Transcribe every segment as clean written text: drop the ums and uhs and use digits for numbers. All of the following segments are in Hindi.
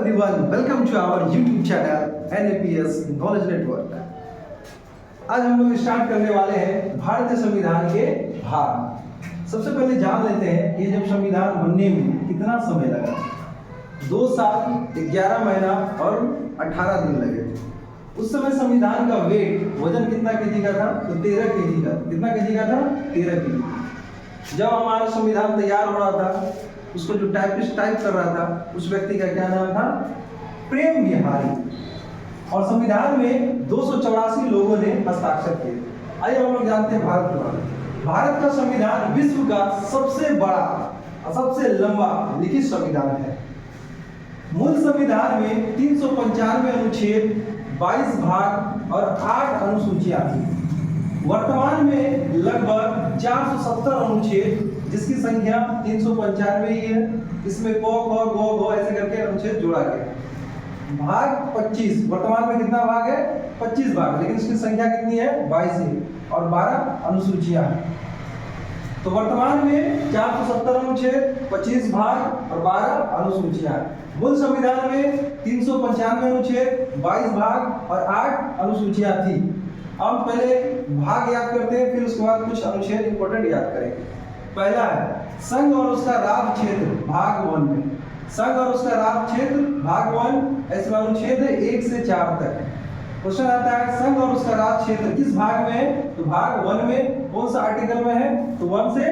everyone, welcome to our YouTube channel NAPS Knowledge Network। आज हम लोग स्टार्ट करने वाले हैं भारतीय संविधान के भाग। सबसे पहले जान लेते हैं ये जब संविधान बनने में कितना समय लगा। 2 साल 11 महीना और 18 दिन लगे। उस समय संविधान का वेट वजन कितना केजी का था? तो 13 केजी का। कितना केजी का था? 13 केजी। जब हमारा संविधान तैयार हो रहा था, उसको जो टाइपिस्ट टाइप कर रहा था उस व्यक्ति का क्या नाम था? प्रेम बिहारी। और संविधान में 284 लोगों ने हस्ताक्षर किए। आइए हम लोग जानते हैं भारत के बारे में। भारत का संविधान विश्व का सबसे बड़ा और सबसे लंबा लिखित संविधान है। मूल संविधान में 395 अनुच्छेद, 22 भाग और 8 अनुसूचियां थी। वर्तमान में लगभग 470 अनुच्छेद, जिसकी संख्या 395 ही है। इसमें क ख ग घ ऐसे करके अनुच्छेद जोड़ा गया। भाग 25, वर्तमान में कितना भाग है? 25 भाग, लेकिन इसकी संख्या कितनी है? 22 है। और 12 अनुसूचियां हैं। तो वर्तमान में 470 अनुच्छेद, 25 भाग और 12 अनुसूचियां। मूल संविधान में 395 अनुच्छेद, 22 भाग और 8 अनुसूचियां थी। अब पहले भाग याद करते हैं, फिर उसके बाद कुछ अनुच्छेद इंपोर्टेंट याद करेंगे। पहला है संघ और उसका राज क्षेत्र, भाग 1 में। संघ और उसका राज क्षेत्र, भाग 1, इसमें अनुच्छेद है 1 से 4 तक। क्वेश्चन आता है संघ और उसका राज क्षेत्र किस भाग में है? तो भाग 1 में। कौन सा आर्टिकल में है? तो 1 से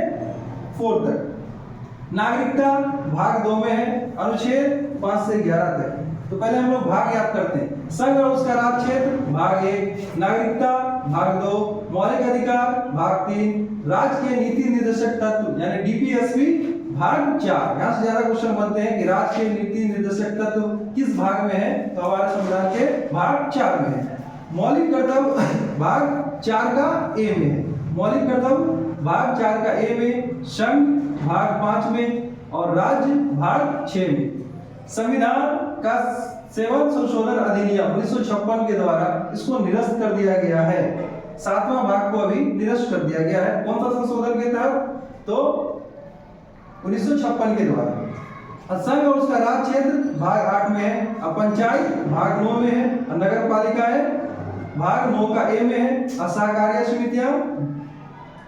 4 तक। नागरिकता भाग 2 में है, अनुच्छेद 5 से 11 तक। तो पहले हम लोग भाग याद करते हैं। संघ और उसका राज क्षेत्र भाग 1, नागरिकता भाग 2, मौलिक अधिकार भाग 3, राजकीय नीति निर्देशक तत्व यानी डीपीएसपी भाग 4। यहाँ से ज्यादा क्वेश्चन बनते हैं कि राजकीय नीति निर्देशक तत्व किस भाग में है? तो हमारे संविधान के भाग 4 में है। मौलिक कर्तव्य भाग 4 का ए में है। मौलिक कर्तव्य भाग 4 का ए में, संघ भाग 5 में और राज्य भाग 6 में। संविधान का 7वां संशोधन अधिनियम 1956 के द्वारा इसको निरस्त कर दिया गया है। 7वां भाग को अभी निरस्त कर दिया गया है। कौन सा संशोधन के तहत? तो 1956 के द्वारा। संघ और उसका राज क्षेत्र भाग 8 में है, पंचायत भाग 9 में है, नगर पालिका है भाग 9 का ए में है, सहकारिता समितियां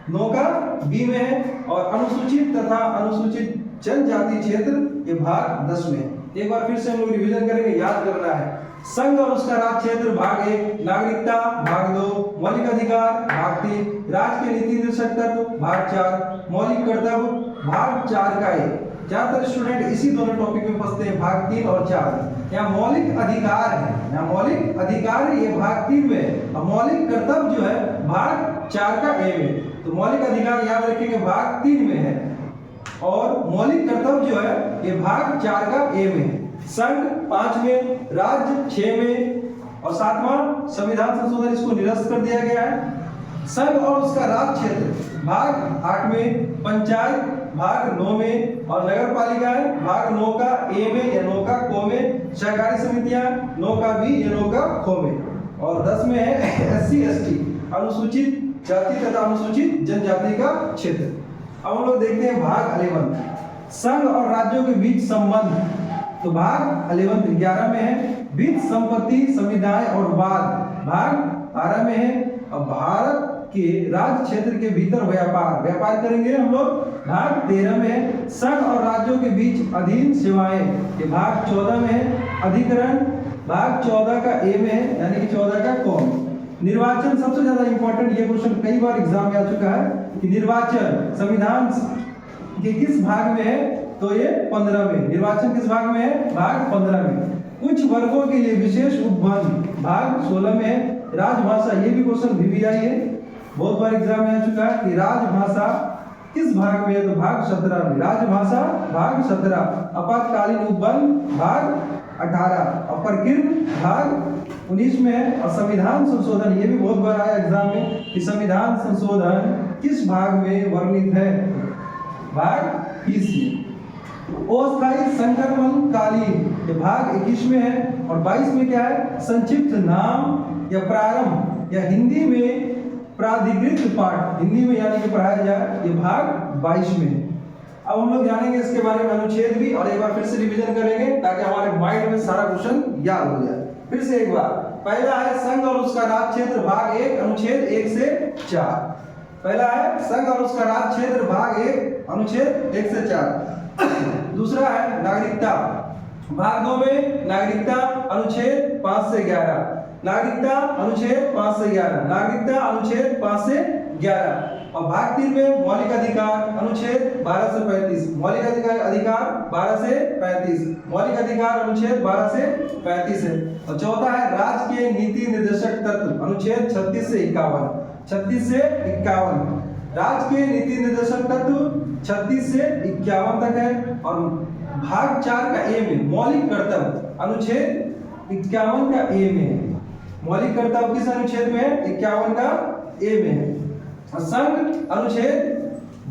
9 का बी में है और अनुसूचित तथा अनुसूचित जनजाति क्षेत्र ये भाग 10 में है। एक बार फिर से हम लोग रिवीजन करेंगे, याद करना है। संघ और उसका राज क्षेत्र भाग 1, नागरिकता भाग 2, मौलिक अधिकार भाग 3, राजकीय नीति निर्देशक तत्व भाग 4, मौलिक कर्तव्य भाग 4 का ए। ज्यादातर स्टूडेंट इसी दोनों टॉपिक में फंसते हैं, भाग 3 और 4। यहाँ मौलिक अधिकार है, यहाँ मौलिक अधिकार ये भाग 3 में है और मौलिक कर्तव्य जो है भाग 4 का ए में। तो मौलिक अधिकार याद रखेंगे भाग 3 में है और मौलिक कर्तव्य जो है ये भाग 4 का ए में है। संघ 5 में, राज्य 6 में और 7वां संविधान संशोधन इसको निरस्त कर दिया गया है। संघ और उसका राज क्षेत्र भाग 8 में, पंचायत भाग 9 में और नगर पालिकाएं भाग 9 का ए में या 9 का को में, सहकारी समितियां 9 का बी या 9 का खो में और 10 में है SC ST अनुसूचित जाति तथा अनुसूचित जनजाति का क्षेत्र। अब हम लोग देखते हैं भाग 11, संघ और राज्यों के बीच संबंध। तो भाग 11 में है, वित्त संपत्ति समुदाय और वाद भाग 12 में है और भारत के राज्य क्षेत्र के भीतर व्यापार करेंगे हम लोग भाग 13 में है। संघ और राज्यों के बीच अधीन सेवाएं ये भाग 14 में है। अधिकरण भाग 14 का ए में है यानी कि 14 का क में। निर्वाचन सबसे ज्यादा इंपॉर्टेंट, ये क्वेश्चन कई बार एग्जाम में आ चुका है कि निर्वाचन संविधान के किस भाग में है? तो ये 15 में। निर्वाचन किस भाग में है? भाग 15 में। कुछ वर्गों के लिए विशेष उपबंध भाग 16 में है। राजभाषा, ये भी क्वेश्चन VVI है, बहुत बार एग्जाम में आ चुका है कि राजभाषा किस भाग में है? तो भाग 17 में। राजभाषा भाग 17, आपातकालीन उपबंध भाग 18 और प्रकृति भाग 19 में है। और संविधान संशोधन, ये भी बहुत बार आया एग्जाम में कि संविधान संशोधन किस भाग में वर्णित है? भाग 20 में। अस्थायी संक्रमण कालीन ये भाग 21 में है और 22 में क्या है? संक्षिप्त नाम या प्रारंभ या हिंदी में प्राधिकृत पाठ, हिंदी में यानी कि पढ़ाया जाए, ये भाग 22 में है। अब हम लोग जानेंगे इसके बारे में अनुच्छेद भी, और एक बार फिर से रिवीजन करेंगे ताकि हमारे माइंड में सारा क्वेश्चन याद हो जाए। फिर से एक बार, पहला है संघ और उसका राज क्षेत्र भाग 1 अनुच्छेद 1 से 4। पहला है संघ और उसका राज क्षेत्र भाग 1 अनुच्छेद 1 से 4। दूसरा है नागरिकता, भाग 2 में नागरिकता अनुच्छेद 5 से 11, नागरिकता अनुच्छेद 5 से 11, नागरिकता अनुच्छेद 5 से 11। और भाग 3 में मौलिक अधिकार अनुच्छेद 12 से 35, मौलिक अधिकार 12 से 35, मौलिक अधिकार अनुच्छेद 12 से 35 है। और चौथा है राज्य के नीति निर्देशक तत्व अनुच्छेद 36 से 51, 36 से 51। राज्य के नीति निर्देशक तत्व 36 से 51 तक है। और भाग 4 का ए में मौलिक कर्तव्य अनुच्छेद 51 का ए में है। मौलिक कर्तव्य किस अनुच्छेद में है? 51 का ए में है। संघ अनुच्छेद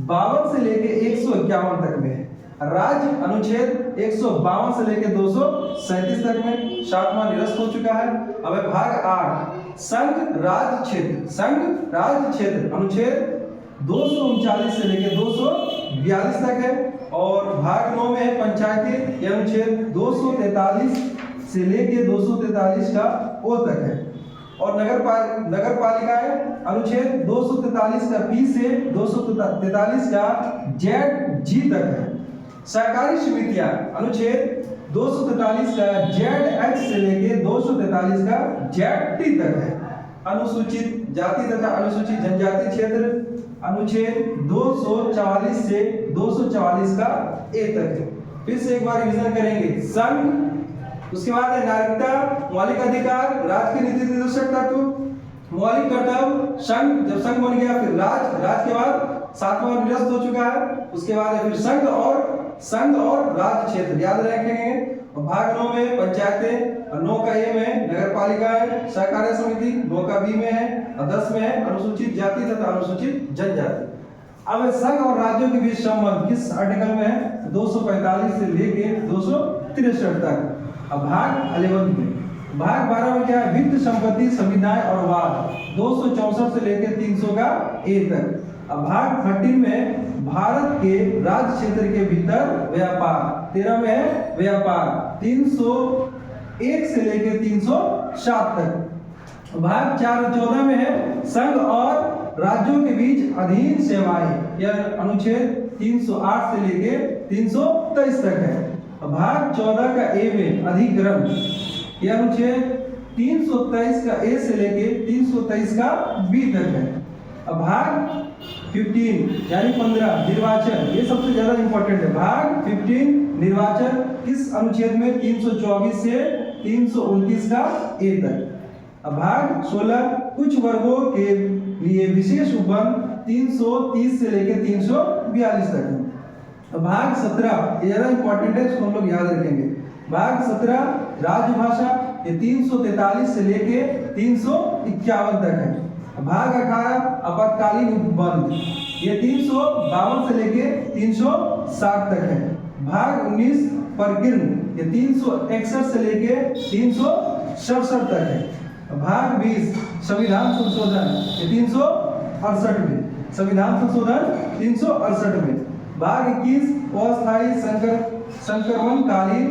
52 से लेके 151 तक में है। राज्य अनुच्छेद 152 से लेके 237 तक में। 7वां निरस्त हो चुका है। अब है भाग 8 संघ राज्य क्षेत्र, संघ राज्य क्षेत्र अनुच्छेद 239 से लेके 242 तक है। और भाग 9 में है पंचायती, यह अनुच्छेद 243 से लेके 243 का ओ तक है। और नगर पालिकाएं अनुच्छेद 243 का पी से 243 का जेड जी तक है। सहकारी समितियां अनुच्छेद 243 का जेड एच से लेके 243 का जेड टी तक है। अनुसूचित जाति तथा अनुसूचित जनजाति क्षेत्र अनुच्छेद 244 से 244 का ए तक है। फिर से एक बार रिवीजन करेंगे। संघ, उसके बाद है नागरिकता, मौलिक अधिकार, राज्य के नीति निर्देशक तत्व, मौलिक कर्तव्य, संघ, जब संघ बन गया फिर राज के बाद 7वां निरस्त हो चुका है। उसके बाद है फिर संघ और राज्य क्षेत्र याद रखेंगे। और भाग 9 में पंचायतें, और 9 का ए में नगर पालिकाएं, सहकारी समिति 9 का बी में है, और 10 में है अनुसूचित जाति तथा अनुसूचित जनजाति। अब संघ और राज्यों के बीच संबंध किस आर्टिकल में है? 245 से लेके 263 तक। अब भाग 11 में, भाग 12 में क्या है? वित्त, संपत्ति, संविधान और वाद 264 से लेकर 300 का ए तक। अब भाग 13 में भारत के राज्य क्षेत्र के भीतर व्यापार, 13 में है व्यापार 301 से लेकर 307 तक। भाग 14 में है संघ और राज्यों के बीच अधीन सेवाएं, यह अनुच्छेद 308 से लेके 323 तक है। भाग 14 का ए में अधिग्रहण, यह अनुच्छेद 323 का ए से लेके 323 का बी तक है। अब भाग 15 यानी 15 निर्वाचन, ये सबसे ज्यादा इंपॉर्टेंट है। भाग 15 निर्वाचन किस अनुच्छेद में? 324 से 329 का ए तक। अब भाग 16 कुछ वर्गों के लिए विशेष उपबंध 330 से लेकर 342 तक है। भाग 17 ये ज्यादा इंपॉर्टेंट है, इसको हम लोग याद रखेंगे। भाग 17 राजभाषा, ये 343 से लेके 351 तक है। भाग 18 आपातकालीन उपबंध, ये 352 से लेके 360 तक है। भाग 19 प्रकीर्ण, ये 361 से लेके 367 तक है। भाग 20 संविधान संशोधन, ये 368 में, संविधान संशोधन 368 में। भाग 21 अस्थायी संक्रमणकालीन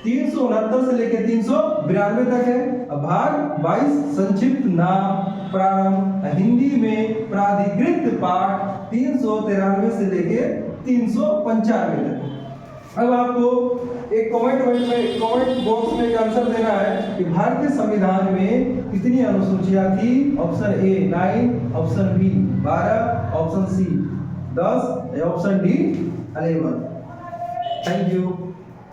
369 से लेकर 392 तक है। भाग 22 संक्षिप्त नाम प्रारंभ हिंदी में प्राधिकृत पाठ 393 से लेकर 395 तक। अब आपको एक कमेंट बॉक्स में एक आंसर देना है कि भारतीय संविधान में कितनी अनुसूचियां थी? Option A 9, option B 12, option C 10, option D 11। Thank you.